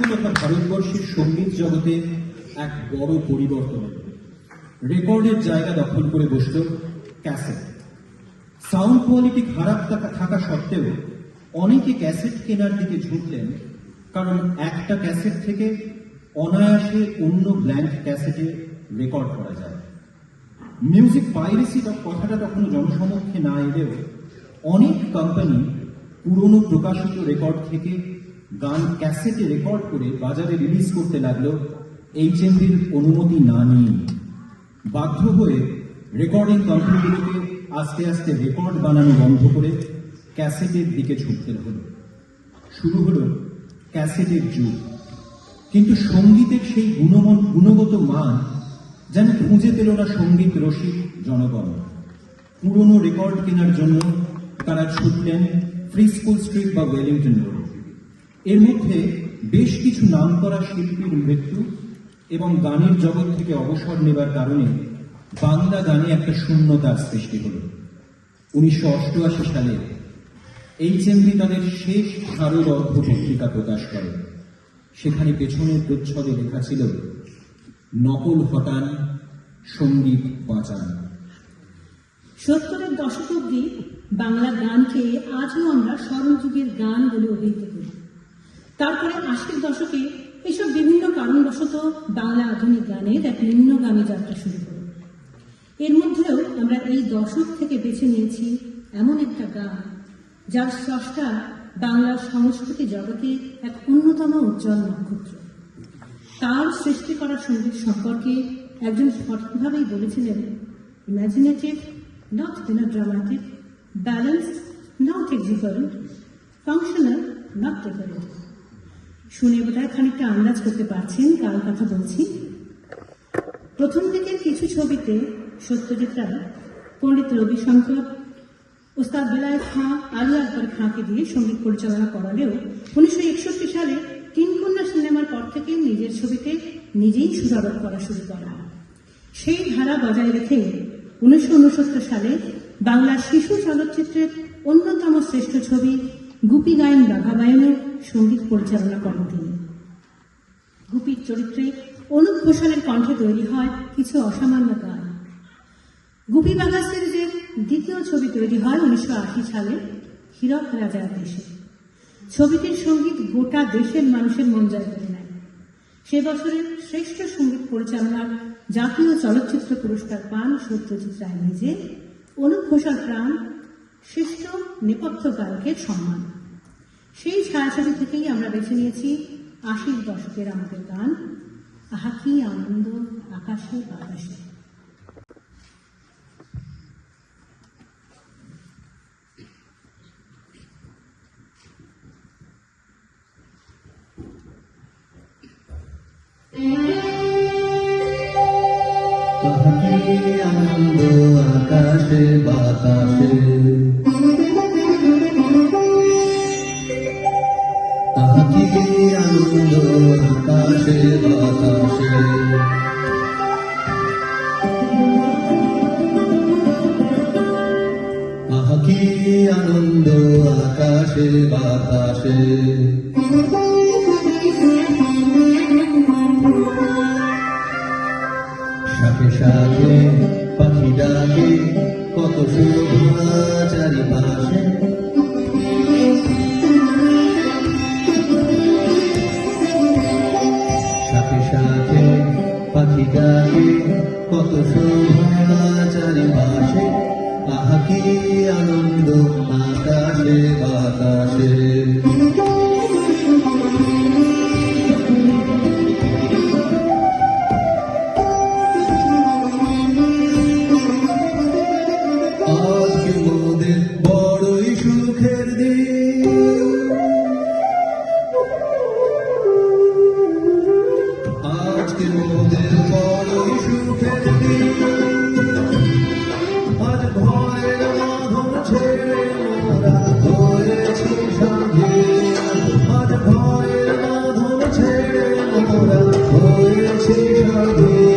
তথা ভারতবর্ষের সঙ্গীত জগতে এক বড় পরিবর্তন এলো। রেকর্ডের জায়গা দখল করে বসল ক্যাসেট। সাউন্ড কোয়ালিটি খারাপ থাকা সত্ত্বেও অনেকে ক্যাসেট কেনার দিকে ঝুঁকলেন, কারণ একটা ক্যাসেট থেকে অনায়াসে অন্য ব্ল্যাঙ্ক ক্যাসেটে রেকর্ড করা যায়। মিউজিক পাইরেসি কথাটা তখনও জনসমক্ষে না এলেও অনেক কোম্পানি পুরনো প্রকাশিত রেকর্ড থেকে গান ক্যাসেটে রেকর্ড করে বাজারে রিলিজ করতে লাগলো HMVর অনুমতি না নিয়ে। বাধ্য হয়ে রেকর্ডিং কোম্পানিগুলোকে আস্তে আস্তে রেকর্ড বানানো বন্ধ করে ক্যাসেটের দিকে ঝুঁকতে হলো। শুরু হলো ক্যাসেটের যুগ। কিন্তু সঙ্গীতের সেই গুণগত মান যেন খুঁজে পেল না সঙ্গীত রসিক জনগণ। পুরনো রেকর্ড কেনার জন্য তারা ছুটলেন ফ্রি স্কুল স্ট্রিট বা ওয়েলিংটন রোড। এর মধ্যে বেশ কিছু নামকরা শিল্পীর মৃত্যু এবং গানের জগৎ থেকে অবসর নেবার কারণে বাংলা গানে একটা শূন্যতার সৃষ্টি হল। 1988 সালে HMV তাদের শেষ সারবদ্ধ পত্রিকা প্রকাশ করে। সেখানে পেছনের প্রচ্ছদে লেখা ছিল, নকল হটান, সঙ্গীত বাঁচান। 70-এর দশক অব্দি বাংলা গানকে আজও আমরা স্মরণযুগের গান বলে অভিহিত করি। তারপরে 80-এর দশকে এসব বিভিন্ন কারণবশত বাংলা আধুনিক গানের এক নিম্নগামী যাত্রা শুরু করে। এর মধ্যেও আমরা এই দশক থেকে বেছে নিয়েছি এমন একটা গান যার স্রষ্টা বাংলার সংস্কৃতি জগতে এক অন্যতম উজ্জ্বল নক্ষত্র। তার সৃষ্টি করা সঙ্গীত সম্পর্কে একজন সঠিকভাবেই বলেছিলেন, imaginative, not melodramatic, balanced, not exuberant, functional, not decorative. শুনে বোধহয় খানিকটা আন্দাজ করতে পারছেন কার কথা বলছি। প্রথম দিকের কিছু ছবিতে সত্যজিৎ রায়, পণ্ডিত রবিশঙ্কর, ওস্তাদ বেলায়েত খাঁ, আলী আকবর খাঁকে দিয়ে সঙ্গীত পরিচালনা করালেও 1961 সালে তিনকন্যা সিনেমার পর থেকে নিজের ছবিতে নিজেই সুরারোপ করা শুরু করা। সেই ধারা বজায় রেখে 1969 সালে বাংলার শিশু চলচ্চিত্রের অন্যতম শ্রেষ্ঠ ছবি গুপি গায়েন রাধাবায়নে সঙ্গীত পরিচালনা করেন তিনি। গুপির চরিত্রে অনুপ ঘোষালের কণ্ঠে তৈরি হয় কিছু অসামান্য গান। গুপি বাঘা সিরিজের দ্বিতীয় ছবি তৈরি হয় 1980 সালে হীরক রাজার দেশে। ছবিটির সঙ্গীত গোটা দেশের মানুষের মন জয় করে নেয়। সে বছরের শ্রেষ্ঠ সঙ্গীত পরিচালনার জাতীয় চলচ্চিত্র পুরস্কার পান সত্যজিৎ রায় নিজে। অনুপ ঘোষাল প্রাণ শ্রেষ্ঠ নেপথ্য গায়কের সম্মান। সেই ছায়াছবি থেকেই আমরা বেছে নিয়েছি 80-র দশকের আমাদের গান, আহা কি আনন্দ আকাশে বাতাসে। আনন্দ আকাশে বাতাসে, আনন্দ আকাশে বাতাসে, কি আনন্দ আকাশে বাতাসে। সাথে সাথে পাখি ডাকে, কত শোভা চারিপাশে। সাথে সাথে পাখি ডাকে, কত শোভা চারিপাশে। আহা কি আনন্দ আকাশে বাতাসে। আজকে মোদের বড়ই সুখের দিন, আজকে মোদের বড়ই সুখের দিন। আজ ভয়ের বাঁধন ছেড়ে মোরা হয়েছি স্বাধীন। আজ ভয়ের বাঁধন ছেড়ে মোরা হয়েছি স্বাধীন।